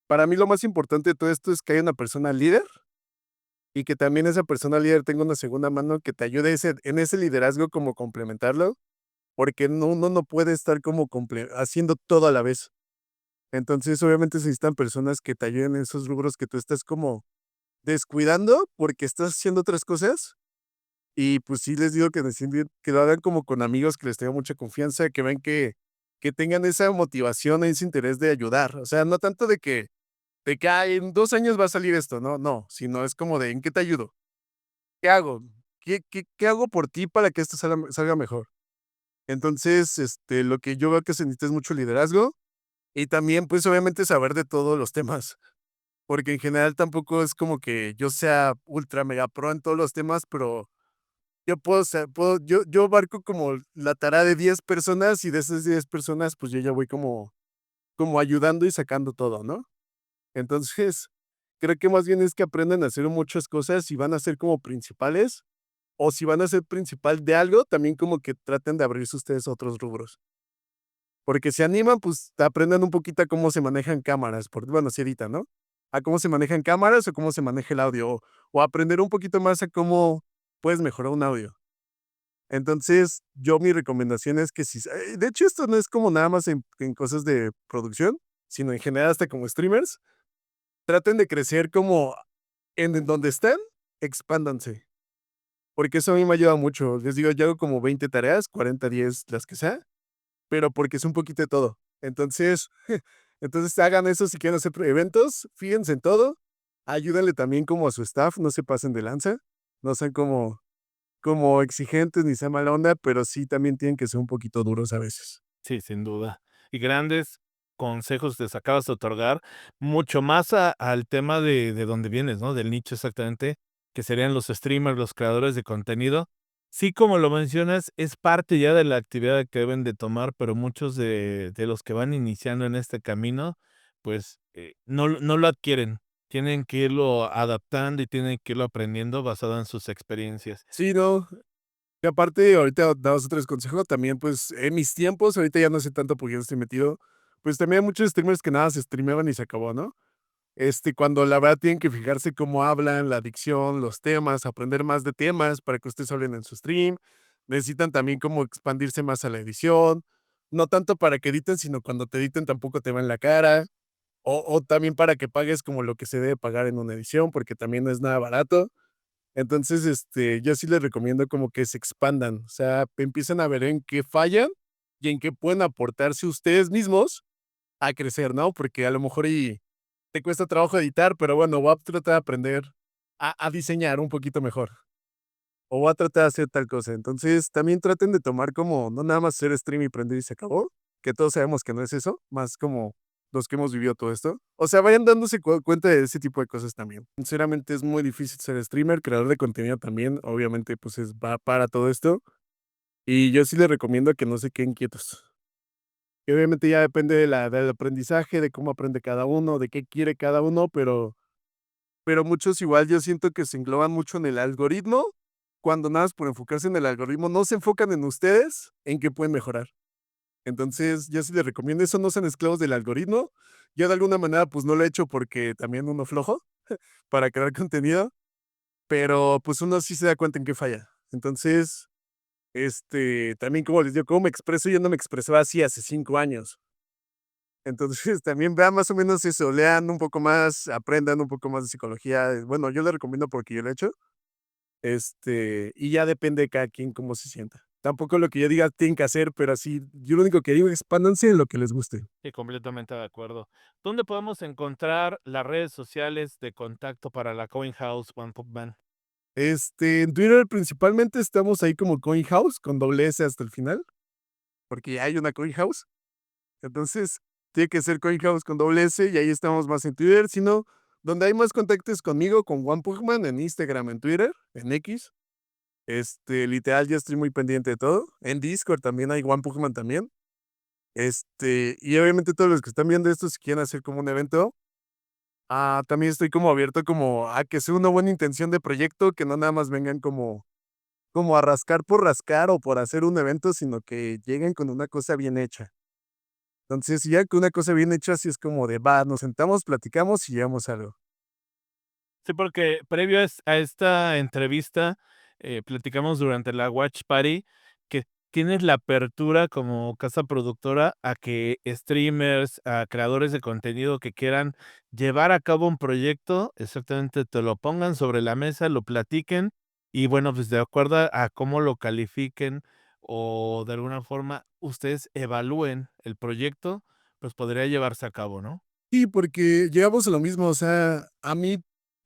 para mí lo más importante de todo esto es que haya una persona líder y que también esa persona líder tenga una segunda mano que te ayude en ese liderazgo como complementarlo, porque uno no puede estar como haciendo todo a la vez. Entonces, obviamente se necesitan personas que te ayuden en esos rubros que tú estás como descuidando porque estás haciendo otras cosas. Y pues sí les digo que deciden que lo hagan como con amigos que les tengan mucha confianza, que ven que tengan esa motivación, ese interés de ayudar. O sea, no tanto de que "Ay, en 2 años va a salir esto", no, sino es como de: "¿En qué te ayudo? ¿Qué hago? ¿Qué hago por ti para que esto salga mejor?". Entonces, lo que yo veo que se necesita es mucho liderazgo y también, pues, obviamente saber de todos los temas, porque en general tampoco es como que yo sea ultra mega pro en todos los temas, pero yo puedo ser yo abarco como la tarea de 10 personas, y de esas 10 personas, pues, yo ya voy como ayudando y sacando todo, ¿no? Entonces, creo que más bien es que aprendan a hacer muchas cosas, si van a ser como principales, o si van a ser principal de algo, también como que traten de abrirse ustedes a otros rubros. Porque si animan, pues, aprendan un poquito a cómo se manejan cámaras, bueno, si editan, ¿no? A cómo se manejan cámaras, o cómo se maneja el audio, o aprender un poquito más a cómo puedes mejorar un audio. Entonces, yo mi recomendación es que si de hecho, esto no es como nada más en cosas de producción, sino en general hasta como streamers, traten de crecer como en donde están, expándanse, porque eso a mí me ayuda mucho. Les digo, yo hago como 20 tareas, 40, 10, las que sea, pero porque es un poquito de todo. Entonces, entonces hagan eso si quieren hacer eventos, fíjense en todo, ayúdenle también como a su staff, no se pasen de lanza, no sean como exigentes ni sea mala onda, pero sí también tienen que ser un poquito duros a veces. Sí, sin duda. Y grandes consejos les acabas de otorgar, mucho más al tema de dónde vienes, ¿no? Del nicho exactamente, que serían los streamers, los creadores de contenido. Sí, como lo mencionas, es parte ya de la actividad que deben de tomar, pero muchos de los que van iniciando en este camino, pues no lo adquieren. Tienen que irlo adaptando y tienen que irlo aprendiendo basado en sus experiencias. Sí, no, y aparte ahorita dabas otros consejos, también, pues, en mis tiempos, ahorita ya no sé tanto porque ya no estoy metido, pues, también hay muchos streamers que nada se streameaban y se acabó, ¿no? cuando la verdad tienen que fijarse cómo hablan, la dicción, los temas, aprender más de temas para que ustedes hablen en su stream. Necesitan también como expandirse más a la edición, no tanto para que editen, sino cuando te editen tampoco te va en la cara, o también para que pagues como lo que se debe pagar en una edición, porque también no es nada barato. Entonces, yo sí les recomiendo como que se expandan, o sea, empiecen a ver en qué fallan y en qué pueden aportarse ustedes mismos a crecer, ¿no? Porque a lo mejor y te cuesta trabajo editar, pero bueno, voy a tratar de aprender a diseñar un poquito mejor, o voy a tratar de hacer tal cosa. Entonces, también traten de tomar como, no nada más hacer stream y prender y se acabó, que todos sabemos que no es eso, más como los que hemos vivido todo esto. O sea, vayan dándose cuenta de ese tipo de cosas también. Sinceramente, es muy difícil ser streamer, creador de contenido también, obviamente, pues va para todo esto. Y yo sí les recomiendo que no se queden quietos. Y obviamente ya depende del aprendizaje, de cómo aprende cada uno, de qué quiere cada uno, pero muchos igual yo siento que se engloban mucho en el algoritmo, cuando nada más por enfocarse en el algoritmo, no se enfocan en ustedes, en qué pueden mejorar. Entonces, yo sí les recomiendo eso, no sean esclavos del algoritmo. Yo de alguna manera, pues no lo he hecho porque también uno flojo para crear contenido, pero pues uno sí se da cuenta en qué falla. Entonces, también como les digo, cómo me expreso, yo no me expresaba así hace 5 años. Entonces, también vean más o menos eso, lean un poco más, aprendan un poco más de psicología. Bueno, yo les recomiendo porque yo lo he hecho. Y ya depende de cada quien cómo se sienta. Tampoco lo que yo diga tienen que hacer, pero así, yo lo único que digo es expándanse en lo que les guste. Sí, completamente de acuerdo. ¿Dónde podemos encontrar las redes sociales de contacto para la Coin House One Pop Man? En Twitter principalmente estamos ahí como Coin House, con doble S hasta el final, porque ya hay una Coin House. Entonces, tiene que ser Coin House con doble S y ahí estamos más en Twitter, sino donde hay más contactos conmigo, con Juan Pugman en Instagram, en Twitter, en X. Literal, ya estoy muy pendiente de todo. En Discord también hay Juan Pugman también. Y obviamente todos los que están viendo esto, si quieren hacer como un evento, también estoy como abierto como a que sea una buena intención de proyecto, que no nada más vengan como a rascar por rascar o por hacer un evento, sino que lleguen con una cosa bien hecha. Entonces, si ya con una cosa bien hecha, así es como de, va, nos sentamos, platicamos y llegamos a algo. Sí, porque previo a esta entrevista, platicamos durante la watch party que tienes la apertura como casa productora a que streamers, a creadores de contenido que quieran llevar a cabo un proyecto, exactamente te lo pongan sobre la mesa, lo platiquen y bueno, pues de acuerdo a cómo lo califiquen o de alguna forma ustedes evalúen el proyecto, pues podría llevarse a cabo, ¿no? Sí, porque llegamos a lo mismo, o sea, a mí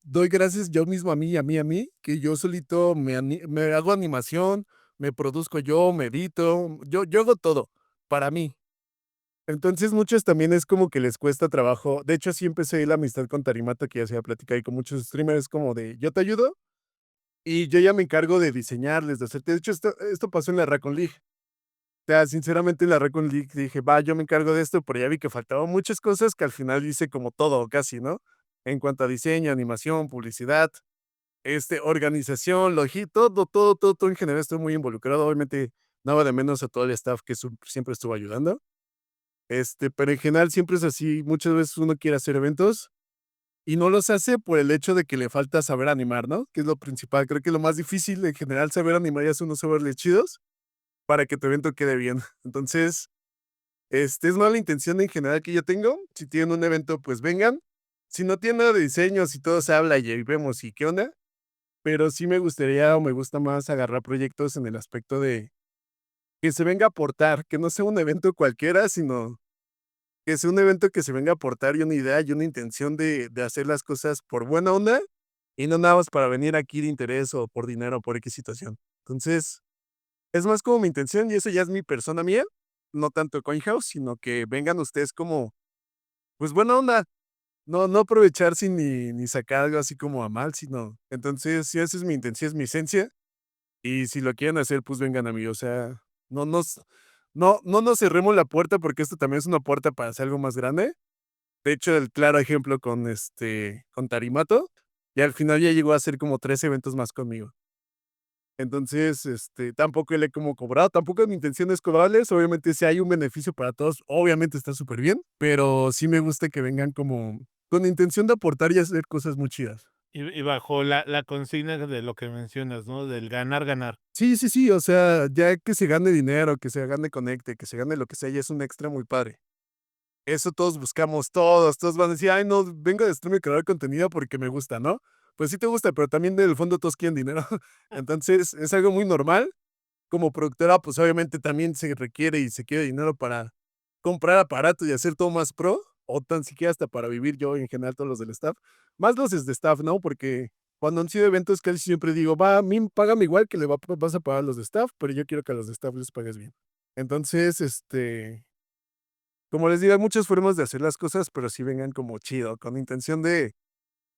doy gracias yo mismo a mí, que yo solito me hago animación, me produzco yo, me edito, yo hago todo para mí. Entonces, muchos también es como que les cuesta trabajo. De hecho, así empecé la amistad con Tarimata, que ya se había platicado ahí con muchos streamers, como de yo te ayudo y yo ya me encargo de diseñarles, de hacerte. De hecho, esto pasó en la Raccoon League. O sea, sinceramente, en la Raccoon League dije, va, yo me encargo de esto, pero ya vi que faltaban muchas cosas que al final hice como todo, casi, ¿no? En cuanto a diseño, animación, publicidad, organización, todo en general estoy muy involucrado. Obviamente, nada de menos a todo el staff que siempre estuvo ayudando. Pero en general siempre es así. Muchas veces uno quiere hacer eventos y no los hace por el hecho de que le falta saber animar, ¿no? Que es lo principal. Creo que lo más difícil en general saber animar y hacer unos saberle chidos para que tu evento quede bien. Entonces, es más la intención en general que yo tengo. Si tienen un evento, pues vengan. Si no tienen nada de diseño, si todo se habla y ahí vemos y qué onda. Pero sí me gustaría o me gusta más agarrar proyectos en el aspecto de que se venga a aportar, que no sea un evento cualquiera, sino que sea un evento que se venga a aportar y una idea y una intención de hacer las cosas por buena onda y no nada más para venir aquí de interés o por dinero o por X situación. Entonces, es más como mi intención y eso ya es mi persona mía, no tanto CoinHouse, sino que vengan ustedes como, pues buena onda, no aprovecharse ni sacar algo así como a mal, sino, entonces, si esa es mi intención, es mi esencia, y si lo quieren hacer, pues vengan a mí, o sea, no nos cerremos la puerta porque esto también es una puerta para hacer algo más grande. De hecho, el claro ejemplo con Tarimato, y al final ya llegó a hacer como 3 eventos más conmigo. Entonces, tampoco le he como cobrado, tampoco mi intención es cobrarles, obviamente si hay un beneficio para todos, obviamente está súper bien, pero sí me gusta que vengan como con intención de aportar y hacer cosas muy chidas. Y bajo la consigna de lo que mencionas, ¿no? Del ganar, ganar. Sí, sí, sí, o sea, ya que se gane dinero, que se gane conecte, que se gane lo que sea, ya es un extra muy padre. Eso todos buscamos, todos van a decir: "Ay, no, vengo de streamer a crear contenido porque me gusta", ¿no? Pues sí te gusta, pero también del fondo todos quieren dinero. Entonces, es algo muy normal. Como productora, pues, obviamente también se requiere y se quiere dinero para comprar aparatos y hacer todo más pro, o tan siquiera hasta para vivir yo, en general, todos los del staff. Más los de staff, ¿no? Porque cuando han sido eventos casi siempre digo: "Va, a mí págame igual que le vas a pagar a los de staff, pero yo quiero que a los de staff les pagues bien". Entonces, como les digo, hay muchas formas de hacer las cosas, pero sí vengan como chido, con intención de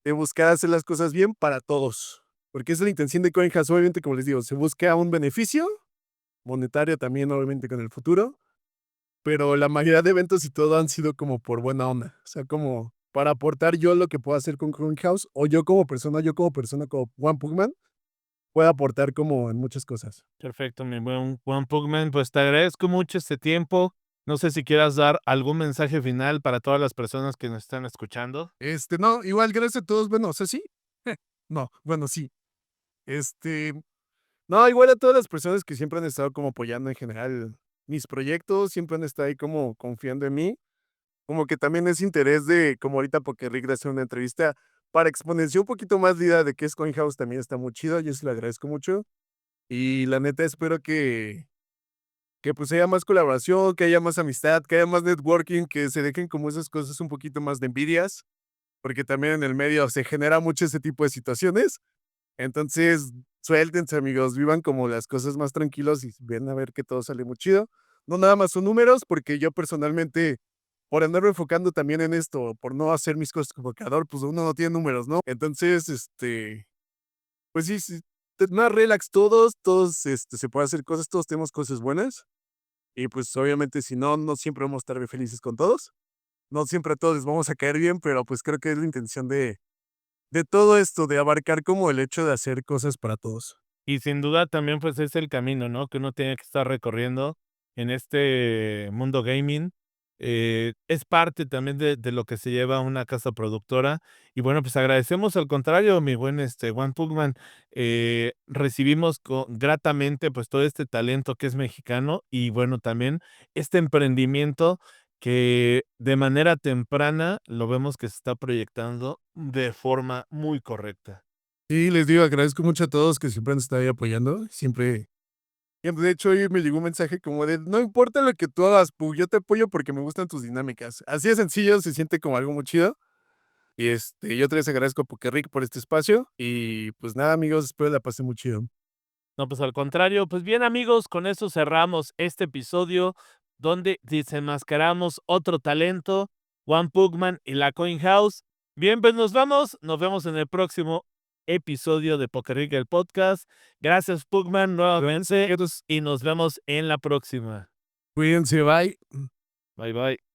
buscar hacer las cosas bien para todos. Porque esa es la intención de CoinHouse. Obviamente, como les digo, se busca un beneficio monetario también, obviamente, con el futuro, pero la mayoría de eventos y todo han sido como por buena onda. O sea, como para aportar yo lo que puedo hacer con CoinHouse, o yo como persona, como Juan Pugman, puedo aportar como en muchas cosas. Perfecto, mi buen Juan Pugman, pues te agradezco mucho este tiempo. No sé si quieras dar algún mensaje final para todas las personas que nos están escuchando. No, igual, gracias a todos. Bueno, o sea, sí. No, bueno, sí. Este, no, igual a todas las personas que siempre han estado como apoyando en general mis proyectos, siempre han estado ahí como confiando en mí. Como que también es interés de, como ahorita porque Rick le hace una entrevista, para exponenciar un poquito más la idea de que es CoinHouse también está muy chido, yo se lo agradezco mucho. Y la neta espero que pues haya más colaboración, que haya más amistad, que haya más networking, que se dejen como esas cosas un poquito más de envidias, porque también en el medio se genera mucho ese tipo de situaciones. Entonces, suéltense, amigos, vivan como las cosas más tranquilos y ven a ver que todo sale muy chido. No nada más son números, porque yo personalmente, por andarme enfocando también en esto, por no hacer mis cosas como creador, pues uno no tiene números, ¿no? Entonces, pues sí, sí, más relax todos, se puede hacer cosas, todos tenemos cosas buenas. Y pues obviamente si no, no siempre vamos a estar bien felices con todos. No siempre a todos les vamos a caer bien, pero pues creo que es la intención de todo esto, de abarcar como el hecho de hacer cosas para todos. Y sin duda también, pues, es el camino, ¿no?, que uno tiene que estar recorriendo en este mundo gaming. Es parte también de lo que se lleva una casa productora. Y bueno, pues, agradecemos al contrario, mi buen, Juan Pugman, recibimos gratamente, pues, todo este talento que es mexicano y bueno, también este emprendimiento que de manera temprana lo vemos que se está proyectando de forma muy correcta. Sí, les digo, agradezco mucho a todos que siempre han estado ahí apoyando. Siempre, de hecho, hoy me llegó un mensaje como de: "No importa lo que tú hagas, Pug, yo te apoyo porque me gustan tus dinámicas". Así de sencillo, se siente como algo muy chido. Y, yo otra vez agradezco a Pokerric por este espacio y, pues, nada, amigos, espero la pasen muy chido. No, pues al contrario. Pues bien, amigos, con eso cerramos este episodio donde desenmascaramos otro talento, One Pugman y la Coin House. Bien, pues nos vemos en el próximo episodio de Poker Rica, el podcast. Gracias, Pugman, nuevamente, y nos vemos en la próxima. Cuídense, bye. Bye, bye.